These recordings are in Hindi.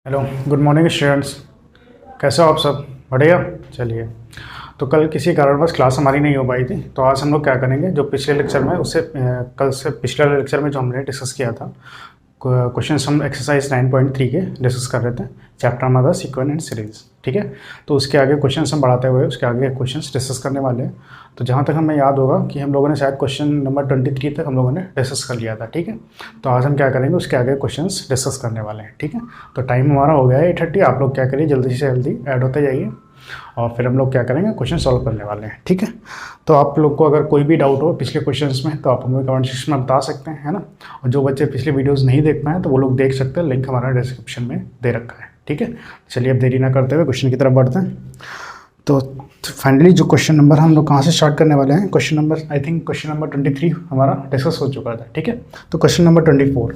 Hello, good morning students. कैसे हो आप सब? बढ़िया। चलिए, तो कल किसी कारणवश क्लास हमारी नहीं हो पाई थी, तो आज हम लोग क्या करेंगे, जो पिछले लेक्चर में उससे कल से पिछले लेक्चर में जो हमने डिस्कस किया था, क्वेश्चन हम एक्सरसाइज 9.3 के डिस्कस कर रहे थे, चैप्टर नंबर था सीक्वेंस एंड सीरीज। ठीक है, तो उसके आगे क्वेश्चन हम बढ़ाते हुए उसके आगे क्वेश्चन डिस्कस करने वाले हैं। तो जहाँ तक हमें याद होगा कि हम लोगों ने शायद क्वेश्चन नंबर 23 तक हम लोगों ने डिस्कस कर लिया था। ठीक है, तो आज हम क्या करेंगे, उसके आगे क्वेश्चन डिस्कस करने वाले हैं। ठीक है, तो टाइम हमारा हो गया है 8:30। आप लोग क्या करिए, जल्दी से जल्दी ऐड होते जाइए और फिर हम लोग क्या करेंगे, क्वेश्चन सॉल्व करने वाले हैं। ठीक है, तो आप लोग को अगर कोई भी डाउट हो पिछले क्वेश्चंस में तो आप हमें कमेंट सेक्शन में बता सकते हैं, है ना। और जो बच्चे पिछले वीडियोस नहीं देख पाए तो वो लोग देख सकते हैं, लिंक हमारा डिस्क्रिप्शन में दे रखा है। ठीक है, चलिए अब देरी ना करते हुए क्वेश्चन की तरफ बढ़ते हैं। तो फाइनली जो क्वेश्चन नंबर हम लोग कहाँ से स्टार्ट करने वाले हैं, question number I think question number 23 हमारा डिस्कस हो चुका था। ठीक है, तो क्वेश्चन नंबर 24,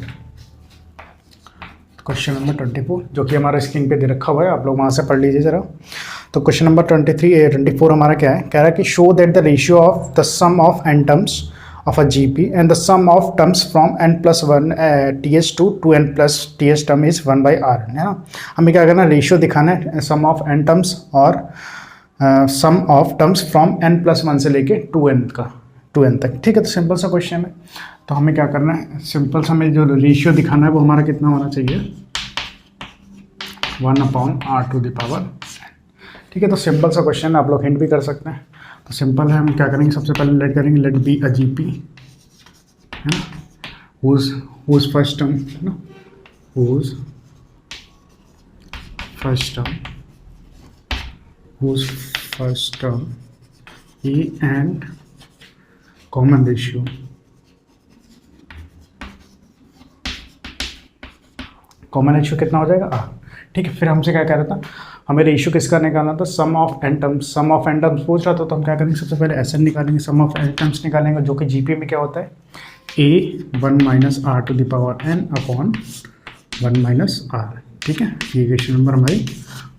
क्वेश्चन नंबर 24 जो कि हमारा स्क्रीन पे दे रखा हुआ है, आप लोग वहाँ से पढ़ लीजिए ज़रा। तो क्वेश्चन नंबर 24 हमारा क्या है, कह रहा है कि show that the ratio of the sum of n terms of a GP and the sum of terms from n+1 th to n plus th term is 1/r, है ना। हमें क्या करना है, रेशियो दिखाना है सम ऑफ एन टर्म्स और सम ऑफ टर्म्स फ्रॉम n+1 से लेके 2n तक। ठीक है, तो सिंपल सा क्वेश्चन है। तो हमें क्या करना है, सिंपल सा हमें जो रेशियो दिखाना है वो हमारा कितना होना चाहिए, 1/r⁴। ठीक है, तो सिंपल सा क्वेश्चन है, आप लोग हिंट भी कर सकते हैं। तो सिंपल है, हम क्या करेंगे, सबसे पहले लेट करेंगे लेट बी अ जीपी, है ना, whose फर्स्ट टर्म, है ना, whose first term e and common ratio कितना हो जाएगा, ठीक है। फिर हमसे क्या कह रहा था, हमें रेशियो किसका निकालना था, सम ऑफ एन टर्म्स पूछ रहा था। तो हम क्या करेंगे, सबसे पहले एस एन निकालेंगे, सम ऑफ एन टर्म्स निकालेंगे, जो कि जीपी में क्या होता है, a1 - r⁴ ठीक है, ये क्वेश्चन नंबर हमारी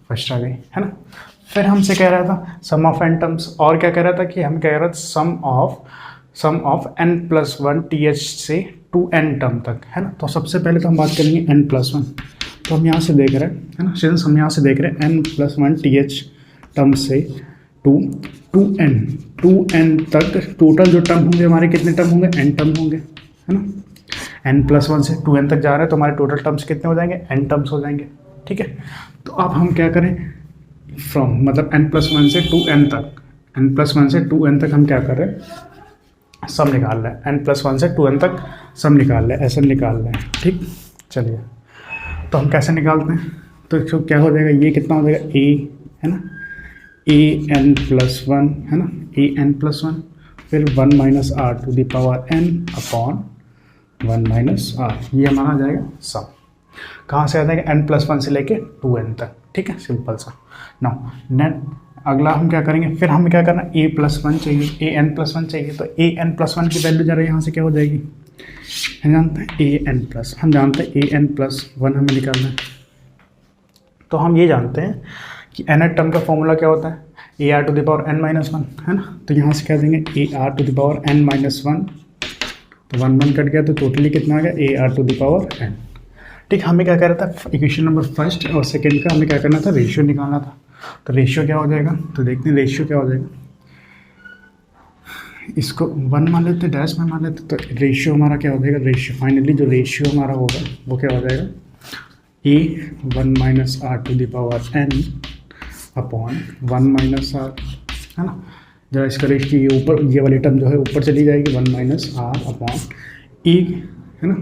फर्स्ट आ गई, है ना। फिर हमसे कह रहा था सम ऑफ एन टर्म्स, और क्या कह रहा था कि हम कह रहा था सम ऑफ n+1 th से 2n टर्म तक, है ना। तो सबसे पहले तो हम बात करेंगे n+1। तो हम यहाँ से देख रहे हैं, है ना, सिंस हम यहाँ से देख रहे हैं n+1 th टर्म से 2n तक टोटल जो टर्म होंगे हमारे, कितने टर्म होंगे, n टर्म होंगे, है ना। n+1 से 2n तक जा रहे हैं तो हमारे टोटल टर्म्स कितने हो जाएंगे, n टर्म्स हो जाएंगे। ठीक है, तो अब हम क्या करें, फ्रॉम मतलब n+1 से 2n तक हम क्या कर रहे हैं, सम निकाल रहे हैं, n+1 से 2n तक सम निकाल रहे हैं, ऐसे निकाल रहे हैं। ठीक, चलिए तो हम कैसे निकालते हैं, तो क्या हो जाएगा, ये कितना हो जाएगा, a, है ना, an+1, है ना, an+1, फिर 1 - r⁴ ये हमारा आ जाएगा सम। कहाँ से आ जाएगा, n+1 से लेके 2n तक। ठीक है, सिंपल सा। नाउ नेट अगला हम क्या करेंगे, फिर हमें क्या करना, an+1 चाहिए, तो an+1 की वैल्यू जरा यहाँ से क्या हो जाएगी, हम जानते हैं an+1 हमें निकालना है। तो हम ये जानते हैं कि nth टर्म का फॉर्मूला क्या होता है, ar⁴n−1, है ना। तो यहाँ से क्या देंगे, ar⁴n−1, तो 1 कट गया, तो टोटली कितना आ गया, ar⁴n। ठीक, हमें क्या कह रहा था, इक्वेशन नंबर फर्स्ट और सेकंड का हमें क्या करना था, रेशियो निकालना था। तो रेशियो क्या हो जाएगा, तो देखते हैं रेशियो क्या हो जाएगा, इसको 1 मान लेते, डैश में मान लेते, तो रेशियो हमारा क्या हो जाएगा, रेशियो फाइनली जो रेशियो हमारा होगा वो क्या हो जाएगा, a1 - r⁴ है ना। जरा इसका रेशियो ये ऊपर, ये वाली टर्म जो है ऊपर चली जाएगी, 1 - r/e, है ना।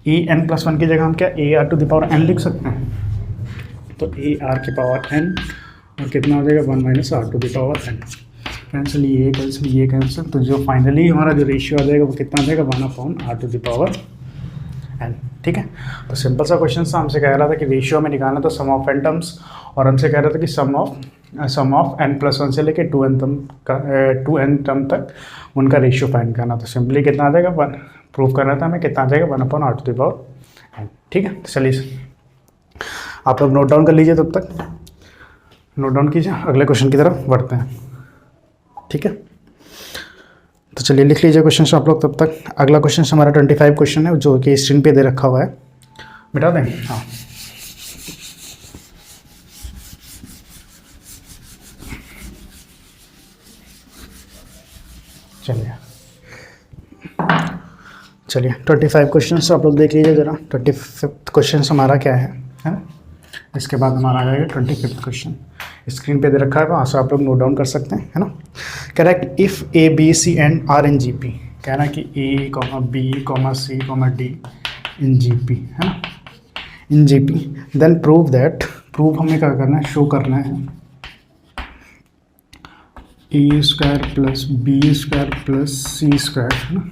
an+1 की जगह हम क्या ar⁴n लिख सकते हैं, तो ar⁴n और कितना हो जाएगा, 1 - r⁴n। कैंसिल, ये कैंसिल, तो जो फाइनली हमारा जो रेशियो आ जाएगा वो कितना आ जाएगा, 1/r⁴n। ठीक है, तो सिंपल सा क्वेश्चन था। हमसे कह रहा था कि रेशियो में निकालना, तो सम ऑफ एन टर्म्स, और हमसे कह रहा था कि सम ऑफ n+1 से लेके 2n टर्म तक उनका रेशियो फाइंड करना। तो सिंपली कितना आ जाएगा, प्रूव करना था हमें, कितना आ जाएगा, 1/r⁴n। ठीक है, तो चलिए आप लोग नोट डाउन कर लीजिए, तब तक नोट डाउन कीजिए, अगले क्वेश्चन की तरफ बढ़ते हैं। ठीक है, तो चलिए लिख लीजिए क्वेश्चन आप लोग तब तक। अगला क्वेश्चन हमारा 25 क्वेश्चन है, जो कि स्क्रीन पे दे रखा हुआ है, मिटा दें, हाँ। चलिए 25 क्वेश्चन आप लोग देख लीजिए ज़रा। 25th क्वेश्चन हमारा क्या है ना। इसके बाद हमारा आ जाएगा 25th क्वेश्चन, स्क्रीन पे दे रखा है, वहाँ से आप लोग नोट डाउन कर सकते हैं, है ना। कह रहा है कि if A B C and are in G P, कह रहा है कि A comma B comma C comma D in G P, है ना, in G P, then prove that, prove हमें क्या करना है, शो करना है A square plus B square plus C square, है ना,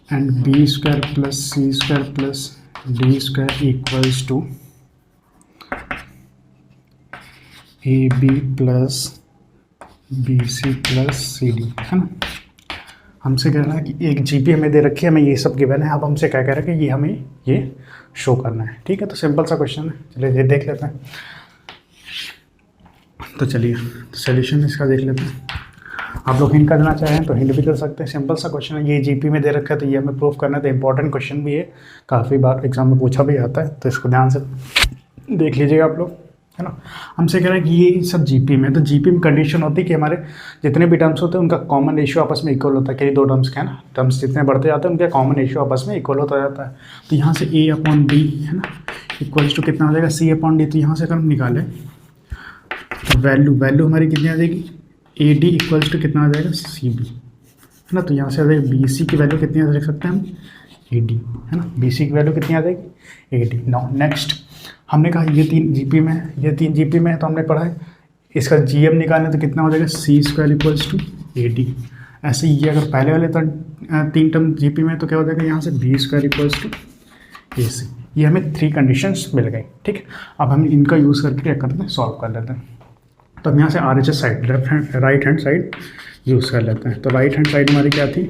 and B square plus C square plus D square equals to A B plus B C plus C D, है ना। हमसे कह रहा है कि एक जीपी हमें दे रखी है, हमें ये सब गिवन है। अब हमसे क्या कह रहा है कि ये हमें ये शो करना है, ठीक है। तो सिंपल सा क्वेश्चन है, चलिए ये देख लेते हैं। तो चलिए सॉल्यूशन इसका देख लेते हैं। आप लोग हिंट करना चाहें तो हिंट भी कर सकते हैं। सिंपल सा क्वेश्चन है, ये जीपी में दे रखा है तो ये हमें प्रूफ करना है। तो इंपॉर्टेंट क्वेश्चन भी है, काफ़ी बार एग्जाम में पूछा भी आता है, तो इसको ध्यान से देख लीजिएगा आप लोग, है ना। हमसे कह रहा है कि ये सब जीपी में, तो जीपी में कंडीशन होती है कि हमारे जितने भी टर्म्स होते हैं उनका कॉमन रेशियो आपस में इक्वल होता है। कई दो टर्म्स के, है ना, टर्म्स जितने बढ़ते जाते हैं उनका कॉमन रेशियो आपस में इक्वल होता जाता है। तो यहाँ से ए अपॉन बी, है ना, इक्वल्स टू कितना आ जाएगा, सी अपॉन डी। तो यहाँ से अगर हम निकालें तो वैल्यू हमारी कितनी आ जाएगी, ए डी इक्वल्स टू कितना आ जाएगा, सी बी, है ना। तो यहाँ से आ जाएगा बी सी की वैल्यू कितनी आ सकते हैं हम, ए डी, है ना, बी सी की वैल्यू कितनी आ जाएगी, ए डी। नाउ नेक्स्ट हमने कहा ये तीन जीपी में है, ये तीन जीपी में है, तो हमने पढ़ा है इसका जीएम निकालने तो कितना हो जाएगा, C square equals to A D. ऐसे ये अगर पहले वाले तीन टर्म जीपी में है तो क्या हो जाएगा, यहाँ से बी स्क्वायर इक्वल्स टू ए सी। ये हमें 3 कंडीशंस मिल गई, ठीक है। अब हम इनका यूज़ करके क्या करते हैं, सॉल्व कर लेते हैं। तो हम यहाँ से R H S side right hand side use कर लेते हैं। तो राइट हैंड साइड हमारी क्या थी,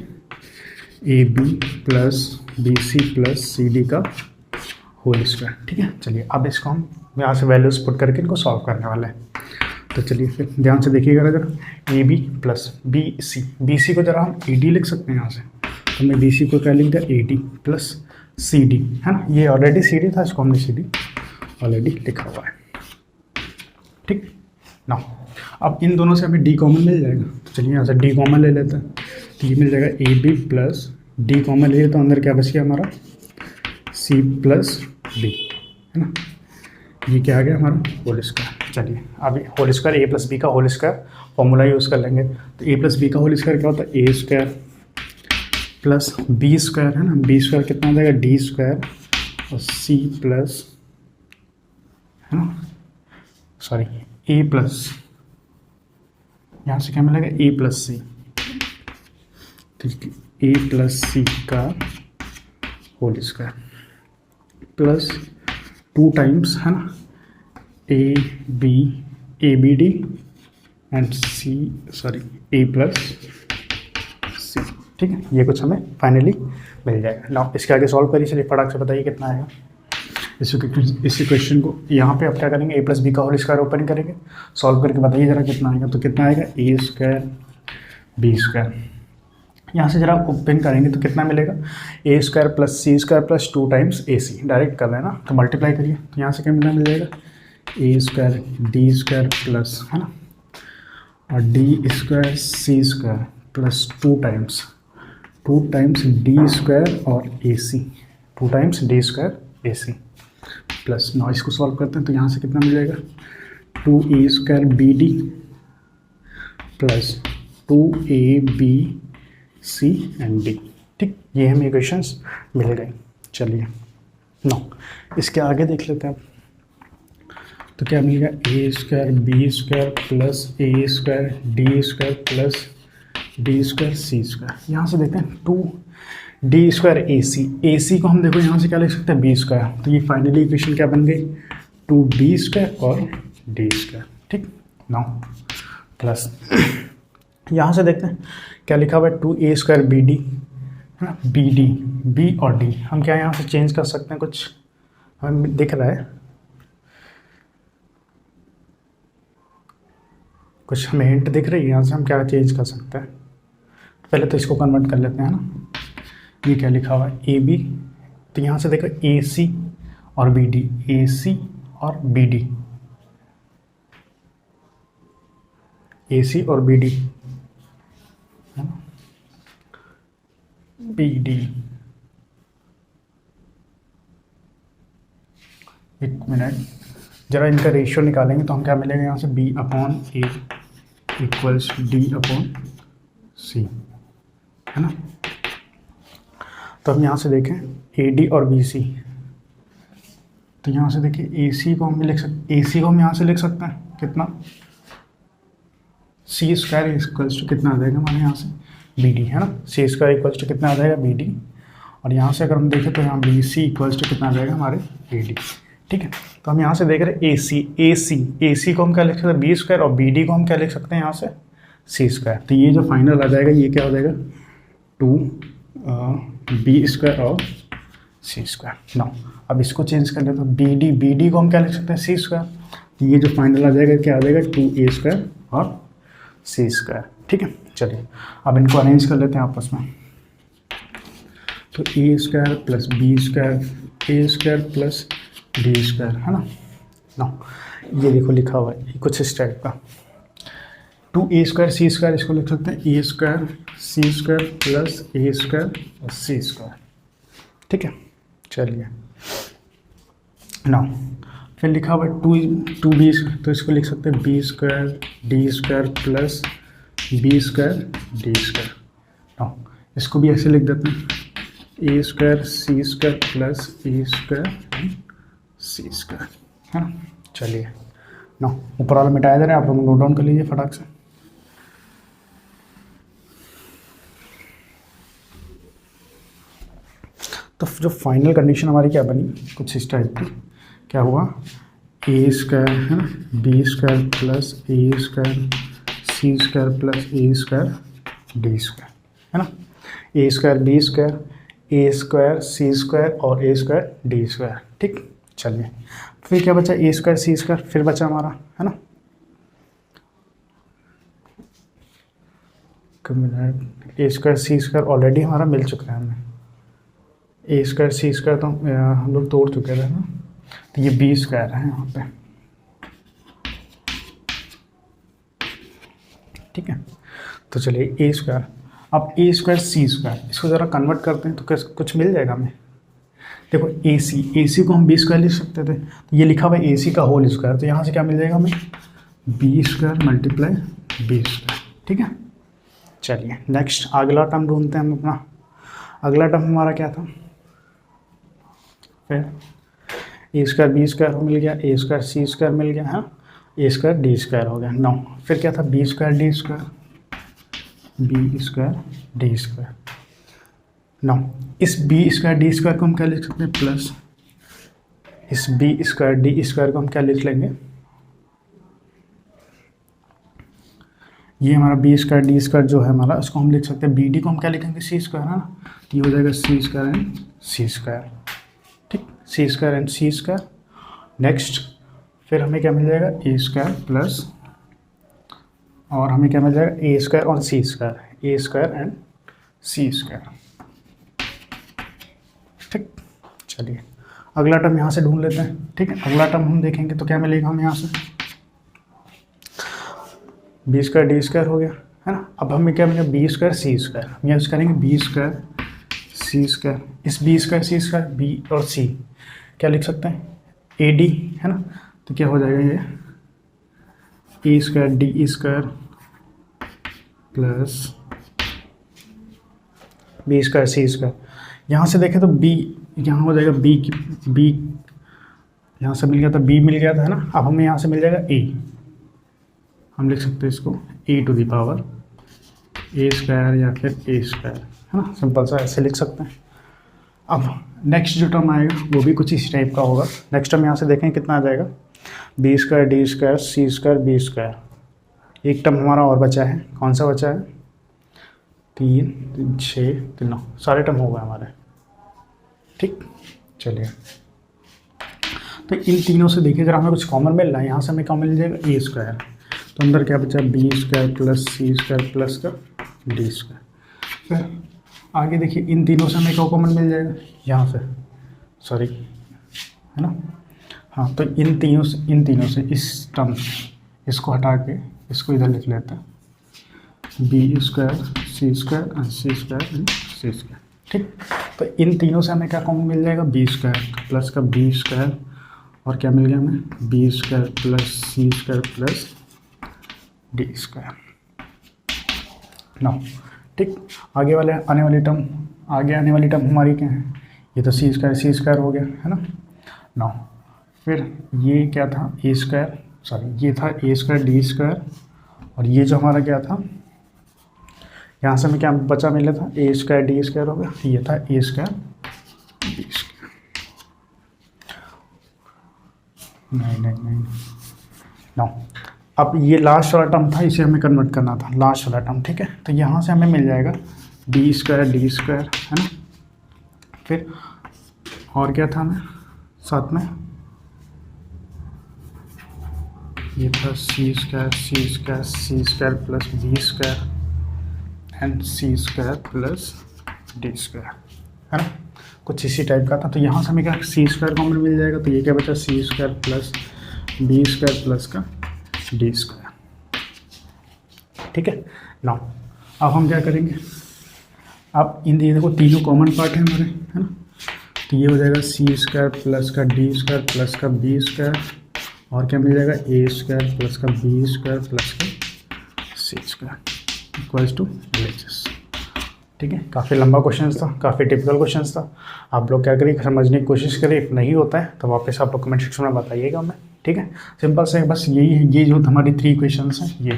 A B plus B C plus C D का होल स्क्वायर, ठीक है। चलिए अब इसको हम यहाँ से वैल्यूज पुट करके इनको सॉल्व करने वाले हैं। तो चलिए फिर ध्यान से देखिएगा, अगर A B plus B C को जरा हम ए डी लिख सकते हैं यहाँ से। तो हमने बी सी को क्या लिख दिया, A D plus C D, है ना। ये ऑलरेडी सी डी था, इसको हमने सी डी ऑलरेडी लिखा हुआ है, ठीक ना। अब इन दोनों से हमें डी कॉमन मिल जाएगा, तो चलिए यहाँ से डी कॉमन ले लेते हैं। तो ये मिल जाएगा A B plus D common ले, तो अंदर क्या बच गया हमारा, सी प्लस डी, है ना। ये क्या आ गया हमारा, होल स्क्वायर। चलिए अभी whole square A plus B का होल स्क्वायर फॉर्मूला यूज़ कर लेंगे। तो ए प्लस बी का होल स्क्वायर क्या होता है, A square plus B square, है ना। बी स्क्वायर कितना हो जाएगा, डी स्क्वायर और सी प्लस, है ना, सॉरी ए प्लस, यहाँ से क्या मिलेगा, ए प्लस सी, ठीक है, ए प्लस सी का होल स्क्वायर प्लस 2 टाइम्स, है ना, A B D and C, sorry A plus C, ठीक है। ये कुछ हमें फाइनली मिल जाएगा। नाउ इसके आगे सॉल्व करिए, चलिए फटाक से बताइए कितना आएगा। इस इक्वेशन को यहाँ पे आप क्या करेंगे, ए प्लस बी का होल स्क्वायर ओपन करेंगे, सॉल्व करके बताइए जरा कितना आएगा। तो कितना आएगा, ए स्क्वायर बी स्क्वायर, यहाँ से जरा ओपन करेंगे तो कितना मिलेगा, A square plus C square plus 2 times A C. Direct कर लेना, तो मल्टीप्लाई करिए, तो यहाँ से क्या मिल जाएगा, A square D square plus, है ना, और D square C square plus 2 times D square और A C, 2 times D square A C plus. Now इसको सॉल्व करते हैं तो यहाँ से कितना मिल जाएगा, 2a square B D plus 2a B C and D, ठीक। ये हमें इक्वेशंस मिल गई। चलिए नौ इसके आगे देख लेते हैं। तो क्या मिलेगा, A square B square plus A square D square plus D square C square. यहाँ से देखते हैं 2d स्क्वायर ए सी को हम देखो यहाँ से क्या लिख सकते हैं, बी स्क्वायर। तो ये फाइनली इक्वेशन क्या बन गई, 2b स्क्वायर और डी स्क्वायर, ठीक। नाउ प्लस यहाँ से देखते हैं क्या लिखा हुआ है, 2a स्क्वायर बी डी, है ना, बी डी, बी और डी हम क्या यहाँ से चेंज कर सकते हैं, कुछ हमें दिख रहा है, कुछ हमें हिंट दिख रही है, यहाँ से हम क्या चेंज कर सकते हैं। पहले तो इसको कन्वर्ट कर लेते हैं ना। ये क्या लिखा हुआ है, ए बी, तो यहाँ से देखो ए सी और बी डी, ए सी और बी डी, ए सी और बी डी, है ना। बी डी, एक मिनट, जरा इनका रेशियो निकालेंगे तो हम क्या मिलेगा यहाँ से, बी अपॉन ए इक्वल्स डी अपॉन सी, है ना। तो हम यहाँ से देखें ए डी और बी सी, तो यहाँ से देखिए ए सी को हम लिख सकते, ए सी को हम यहाँ से लिख सकते हैं कितना, सी स्क्वायर इक्वल्स टू कितना आ जाएगा हमारे यहाँ से बी डी, है ना। सी स्क्वायर इक्वल्स टू कितना आ जाएगा बी डी, और यहाँ से अगर हम देखें तो यहाँ बी सी इक्वल्स टू कितना आ जाएगा हमारे ए डी, ठीक है। तो हम यहाँ से देख रहे हैं ए सी को हम क्या लिख सकते हैं बी स्क्वायर, और बी डी को हम क्या लिख सकते हैं यहाँ से सी स्क्वायर। तो ये जो फाइनल आ जाएगा ये क्या हो जाएगा, 2 बी स्क्वायर और सी स्क्वायर। नाउ अब इसको चेंज कर ले तो बी डी को हम क्या लिख सकते हैं सी स्क्वायर, तो ये जो फाइनल आ जाएगा क्या आ जाएगा 2a स्क्वायर और सी स्क्वायर, ठीक है। चलिए अब इनको अरेंज कर लेते हैं आपस में, तो ए square plus B square A square plus D square, है ना। नाउ ये देखो लिखा हुआ है कुछ इस टाइप का, 2a स्क्वायर सी स्क्वायर, इसको लिख सकते हैं A square C square plus A square और सी स्क्वायर, ठीक है। चलिए नाउ फिर लिखा हुआ है 2b, तो इसको लिख सकते हैं B square D square plus B square D square. Now इसको भी ऐसे लिख देते हैं A square C square plus A square C square, है ना। चलिए नाउ ऊपर वाला मिटाया जा रहा है, आप लोग नोट डाउन कर लीजिए फटाक से। तो जो फाइनल कंडीशन हमारी क्या बनी, कुछ इस टाइप की, क्या हुआ ए स्क्वायर, है ना, B square plus A square C square plus A square D square, है ना। ए square B square A square C square और ए स्क्वायर डी स्क्वायर, ठीक। चलिए फिर क्या बचा, ए स्क्वायर सी स्क्वायर फिर बचा हमारा, है ना। ए स्क्वायर सी स्क्वायर ऑलरेडी हमारा मिल चुका है हमें, ए स्क्वायर सी स्क्वायर तो हम लोग तोड़ चुके थे ना, तो ये बी स्क्वायर है यहाँ पे, ठीक है। तो चलिए ए स्क्वायर, अब ए स्क्वायर सी स्क्वायर इसको ज़रा कन्वर्ट करते हैं तो कुछ मिल जाएगा हमें। देखो ए सी को हम बी स्क्वायर लिख सकते थे, तो ये लिखा हुआ है ए सी का होल स्क्वायर, तो यहाँ से क्या मिल जाएगा हमें B square multiply B square, ठीक है। चलिए नेक्स्ट अगला टर्म ढूंढते हैं हम अपना। अगला टर्म हमारा क्या था, फिर ए स्क्वायर बी स्क्वायर मिल गया, ए स्क्वायर सी स्क्वायर मिल गया, हाँ, ए स्क्वायर डी स्क्वायर हो गया। नाउ फिर क्या था, B square D square, B square D square. Now इस बी स्क्वायर डी स्क्वायर को हम क्या लिख सकते हैं, प्लस इस बी स्क्वायर डी स्क्वायर को हम क्या लिख लेंगे, ये हमारा बी स्क्वायर डी स्क्वायर जो है हमारा, इसको हम लिख सकते हैं, बी डी को हम क्या लिखेंगे सी स्क्वायर, है ना। तो ये हो जाएगा C square and C square, ठीक, C square and C square. Next फिर हमें क्या मिल जाएगा, ए स्क्वायर प्लस, और हमें क्या मिल जाएगा ए स्क्वायर और C square, A square and C square, ठीक। चलिए अगला टर्म यहाँ से ढूंढ लेते हैं, ठीक है। अगला टर्म हम देखेंगे तो क्या मिलेगा हमें यहाँ से, बी स्क्वायर डी स्क्वायर हो गया, है ना। अब हमें क्या मिलेगा बी स्क्वायर सी स्क्वायर, हम यूज़ करेंगे बी स्क्वायर सी स्क्वायर, इस B square C square B और सी क्या लिख सकते हैं ए डी, है ना। तो क्या हो जाएगा ये A square D square plus B square C square. यहाँ से देखें तो बी यहाँ हो जाएगा बी यहाँ से मिल गया था, बी मिल गया था, है ना। अब हमें यहाँ से मिल जाएगा ए, हम लिख सकते हैं इसको A to the power A square या फिर ए स्क्वायर, है ना। सिंपल सा ऐसे लिख सकते हैं। अब नेक्स्ट जो टर्म आएगा वो भी कुछ इस टाइप का होगा। नेक्स्ट टर्म यहाँ से देखें कितना आ जाएगा, B square D square C square B square. एक टर्म हमारा और बचा है, कौन सा बचा है, 3 6 3 9, सारे टर्म हो गए हमारे, ठीक। चलिए तो इन तीनों से देखिए जरा हमें कुछ कॉमन मिल रहा है, यहाँ से हमें कॉमन मिल जाएगा ए स्क्वायर, तो अंदर क्या बचा B square plus C square plus का डी स्क्वायर। फिर आगे देखिए इन तीनों से हमें क्या कॉमन मिल जाएगा, यहाँ से सॉरी, है ना। हाँ तो इन तीनों से इस टर्म इसको हटा के इसको इधर लिख लेते हैं, B square C square and C square and C square, ठीक। तो इन तीनों से हमें क्या कॉमन मिल जाएगा, बी स्क्वायर प्लस का बी स्क्वायर, और क्या मिल गया हमें, B square plus C square plus D square. नौ, ठीक। आगे आने वाली टर्म हमारी क्या है, ये तो सी स्क्वायर हो गया है ना। नौ, फिर ये क्या था, ए स्क्वायर, सॉरी ये था ए स्क्वायर डी स्क्वायर, और ये जो हमारा क्या था, यहाँ से हमें क्या बचा मिला था, ए स्क्वायर डी स्क्वायर हो गया, ये था ए स्क्वायर डी स्क्वायर। नहीं नौ। अब ये लास्ट वाला टर्म था, इसे हमें कन्वर्ट करना था, लास्ट वाला टर्म, ठीक है। तो यहाँ से हमें मिल जाएगा बी स्क्वायर डी स्क्वायर, है ना। फिर और क्या था हमें साथ में, ये था C square plus B square and C square plus D square, है ना, कुछ इसी टाइप का था। तो यहाँ से हमें क्या सी स्क्वायर कॉमन मिल जाएगा, तो ये क्या बचा, C square plus B square plus का डी स्क्वायर, ठीक है। नाउ अब हम क्या करेंगे, अब इन ये देखो तीनों कॉमन पार्ट है हमारे, है ना। तो ये हो जाएगा सी स्क्वायर प्लस का डी स्क्वायर प्लस का बी स्क्वायर, और क्या मिल जाएगा, ए स्क्वायर प्लस का बी स्क्वायर प्लस का सी स्क्वायर इक्वल्स टू LHS, ठीक है। काफ़ी लंबा क्वेश्चन था, काफ़ी टिपिकल क्वेश्चन था। आप लोग क्या करिए, समझने की कोशिश करिए, नहीं होता है तो वापस आप लोग कमेंट सेक्शन में बताइएगा हमें, ठीक है। सिंपल से बस यही है, ये जो हमारी 3 क्वेश्चंस हैं, ये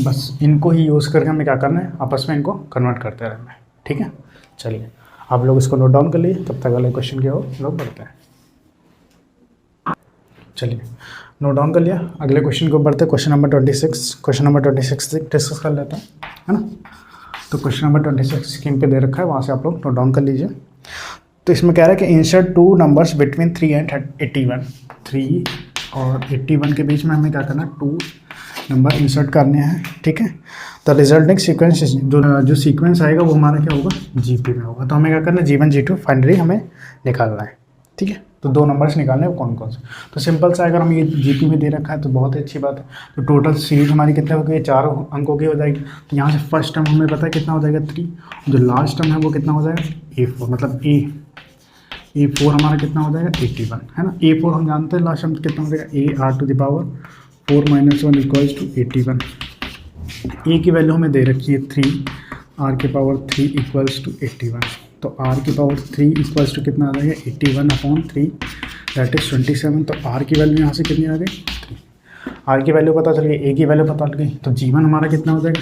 बस इनको ही यूज़ करके हमें क्या करना है, आपस में इनको कन्वर्ट करते रहना है, ठीक है। चलिए आप लोग इसको नोट डाउन कर लीजिए, तब तक अगले क्वेश्चन के ओर लोग बढ़ते हैं। चलिए नोट डाउन कर लिया, अगले क्वेश्चन को बढ़ते, question number 26। Question number 26 discuss कर लेते हैं, है ना। तो क्वेश्चन नंबर 26 स्क्रीन पे दे रखा है, वहाँ से आप लोग नोट डाउन कर लीजिए। तो इसमें कह रहा है कि इंसर्ट 2 नंबर्स बिटवीन 3 एंड 81। 3 और 81 के बीच में हमें क्या करना है, 2 नंबर इंसर्ट करने हैं, ठीक है। तो रिजल्टिंग सीक्वेंस, जो सीक्वेंस आएगा वो हमारा क्या होगा, GP में होगा। तो हमें क्या करना है, G1 G2 फाइनली हमें निकालना है, ठीक है। तो 2 नंबर्स निकालने हैं, कौन कौन से। तो सिंपल सा, अगर हम ये GP में दे रखा है तो बहुत ही अच्छी बात है। तो टोटल सीरीज हमारी कितने हो गई, 4 अंकों की हो जाएगी। तो यहाँ से फर्स्ट टर्म हमें पता है कितना हो जाएगा 3, जो लास्ट टर्म है वो कितना हो जाएगा A4, मतलब A4 हमारा कितना हो जाएगा 81, है ना। A4 हम जानते हैं, लास्ट टर्म कितना हो जाएगा, AR to the power 4 - 1 equals to 81। A की वैल्यू हमें दे रखी है 3, R की पावर 3 इक्वल्स टू 81। तो R की पावर 3 इक्वल्स टू कितना आ जाएगा, 81/3, दैट इज 27। तो R की वैल्यू यहाँ से कितनी आ गई, 3। R की वैल्यू पता चल गई, A की वैल्यू पता चल गई। तो G1 हमारा कितना हो जाएगा,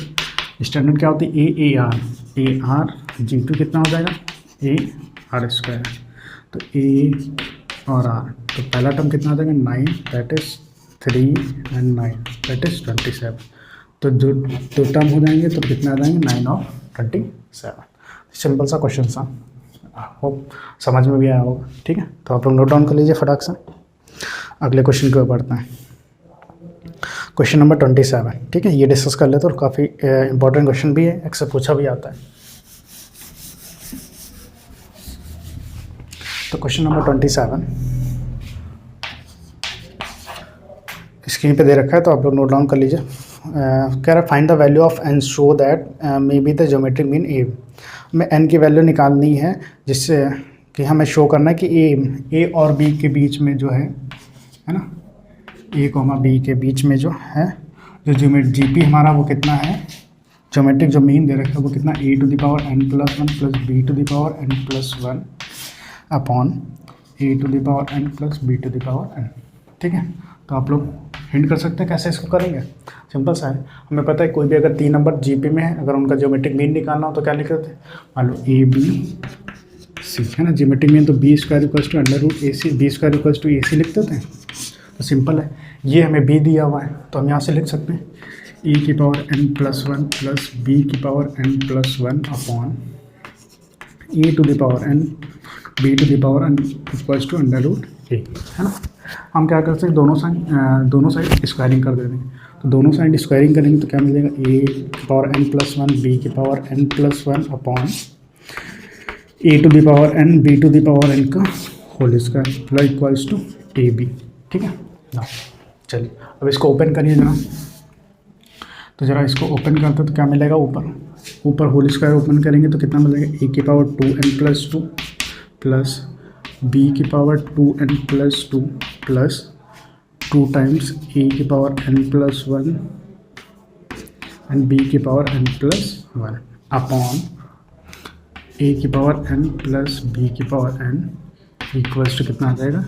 स्टैंडर्ड क्या होती है, AR। G2 कितना हो जाएगा, AR स्क्वायर। तो A और R, तो पहला टर्म कितना आ जाएगा 9, that is 3 and 9, that is 27। तो जो 2 टर्म हो जाएंगे तो कितना आ जाएंगे, 9 और 27। सिंपल सा क्वेश्चन था, होप समझ में भी आया होगा, ठीक है। तो आप लोग नोट डाउन कर लीजिए फटाक से, अगले क्वेश्चन को बढ़ते हैं। क्वेश्चन नंबर 27, ठीक है, ये डिस्कस कर लेते और काफ़ी इंपॉर्टेंट क्वेश्चन भी है, अक्सर पूछा भी आता है। तो क्वेश्चन नंबर 27 स्क्रीन पे दे रखा है, तो आप लोग नोट डाउन कर लीजिए। कह रहा है find the value of n show that may be the geometric mean A। हमें n की वैल्यू निकालनी है, जिससे कि हमें शो करना है कि A और B के बीच में जो है ना, A, B के बीच में जो है, जो GP हमारा वो कितना है, ज्योमेट्रिक जो मीन दे रखा है वो कितना, A to the power n + 1 plus B to the power n + 1 upon A to the power n plus B to the power n, ठीक है। तो आप लोग हिंट कर सकते हैं कैसे इसको करेंगे, सिंपल सा है। हमें पता है कोई भी अगर 3 नंबर GP में है, अगर उनका ज्योमेट्रिक मीन निकालना हो तो क्या लिख देते हैं, मान लो ABC है ना, ज्योमेट्रिक मीन तो B² = √AC, B² = AC लिख देते हैं। तो सिंपल है, ये हमें B दिया हुआ है तो हम यहाँ से लिख सकते हैं A की पावर n + 1 प्लस B की power n + 1 upon A to the power n B to the power n equals to √A, है ना। हम क्या कर सकते हैं, दोनों साइड स्क्वायरिंग कर देंगे। तो दोनों साइड स्क्वायरिंग करेंगे तो क्या मिलेगा, A की पावर n + 1 B की power n + 1 upon A to the power n B to the power n का whole square plus equals to AB, ठीक है ना। चलिए अब इसको ओपन करिए जरा, तो ज़रा इसको ओपन करते तो क्या मिलेगा, ऊपर ऊपर होल स्क्वायर ओपन करेंगे तो कितना मिलेगा, ए की पावर 2n+2 प्लस बी की पावर 2n+2 प्लस 2 टाइम्स ए की पावर n+1 एंड बी की पावर n+1 अपॉन ए की पावर n प्लस बी की पावर n इक्वल्स टू कितना आ जाएगा,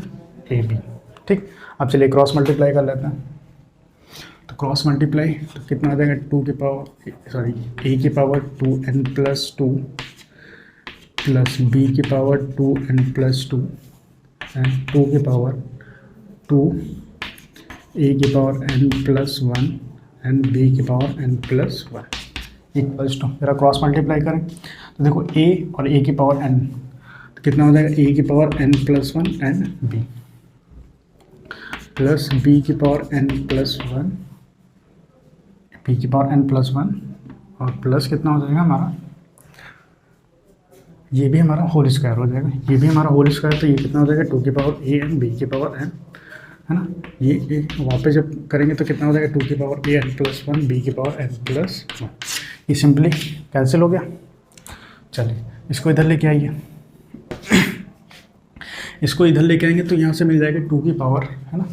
ए बी। ठीक, अब चलिए क्रॉस मल्टीप्लाई कर लेते हैं। तो क्रॉस मल्टीप्लाई तो कितना आ जाएगा, ए की पावर 2n+2 प्लस बी की पावर 2n+2 एंड 2 की पावर 2 ए की पावर n+1 एंड बी की पावर n+1 इक्वल्स टू, मेरा क्रॉस मल्टीप्लाई करें तो देखो a और a की पावर n, तो कितना हो जाएगा, a की power n+1 and b plus b की पावर n+1, b की पावर n+1 और प्लस कितना हो जाएगा हमारा, ये भी हमारा होल स्क्वायर हो जाएगा, ये भी हमारा होल स्क्वायर, तो ये कितना हो जाएगा 2 की पावर a एंड b की पावर n, है ना। ये वापस जब करेंगे तो कितना हो जाएगा 2 की पावर a n+1 b की पावर n+1, ये सिंपली कैंसिल हो गया। चलिए इसको इधर लेके आइए, इसको इधर लेके आएंगे तो यहाँ से मिल जाएगा 2 की पावर, है ना,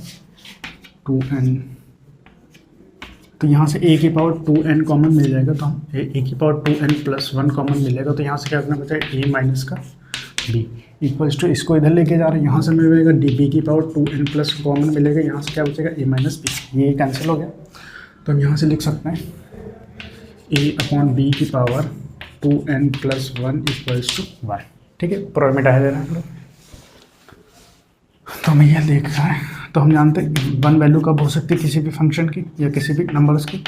2n, तो यहाँ से a की पावर 2n कॉमन मिल जाएगा, तो हम a की पावर 2n+1 कॉमन मिलेगा, तो यहाँ से क्या करना बचेगा, a माइनस का b इक्वल्स टू, इसको इधर लेके जा रहे हैं, यहाँ से मिलेगा b की पावर 2n+ कॉमन मिलेगा, यहाँ से क्या बचेगा, a माइनस b, ये कैंसिल हो गया। तो हम यहाँ से लिख सकते हैं a/b की पावर 2n+1 इक्वल्स टू 1। ठीक है, प्रोबेबल मिटा दे रहे हैं हम लोग, तो हमें यह देख रहा है, तो हम जानते हैं 1 वैल्यू कब हो सकती है किसी भी फंक्शन की या किसी भी नंबर्स की,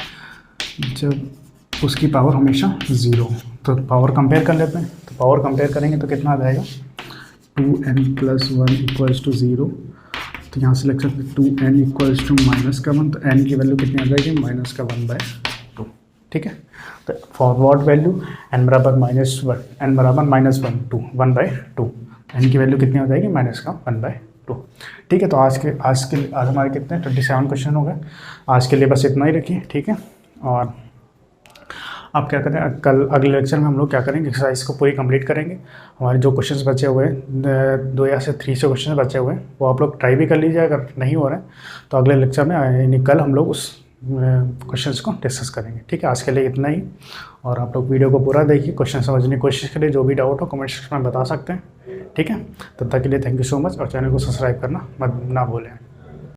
जब उसकी पावर हमेशा 0। तो पावर कंपेयर कर लेते हैं, तो पावर कंपेयर करेंगे तो कितना आ जाएगा, 2n+1 इक्वल्स टू 0, तो यहाँ से लिख सकते हैं 2n इक्वल्स टू -1, तो n की वैल्यू कितनी आ जाएगी, -1/2। ठीक है, तो फॉरवर्ड वैल्यू n बराबर -1, n बराबर -1, 2, 1/2, n की वैल्यू कितनी हो जाएगी, -1/2। ठीक है, तो आज हमारे कितने 27 क्वेश्चन हो गए। आज के लिए बस इतना ही रखिए। ठीक है, और आप क्या करें, कल अगले लेक्चर में हम लोग क्या करेंगे, एक्सरसाइज को पूरी कंप्लीट करेंगे। हमारे जो क्वेश्चंस बचे हुए हैं 2 या से 3 से क्वेश्चन बचे हुए हैं, वो आप लोग ट्राई भी कर लीजिए, अगर नहीं हो रहे हैं तो अगले लेक्चर में यानी कल हम लोग उस क्वेश्चंस को डिस्कस करेंगे। ठीक है, आज के लिए इतना ही, और आप लोग वीडियो को पूरा देखिए, क्वेश्चन समझने की कोशिश करिए, जो भी डाउट हो कमेंट सेक्शन में बता सकते हैं। ठीक है, तब तक के लिए थैंक यू सो मच, और चैनल को सब्सक्राइब करना मत ना भूलें।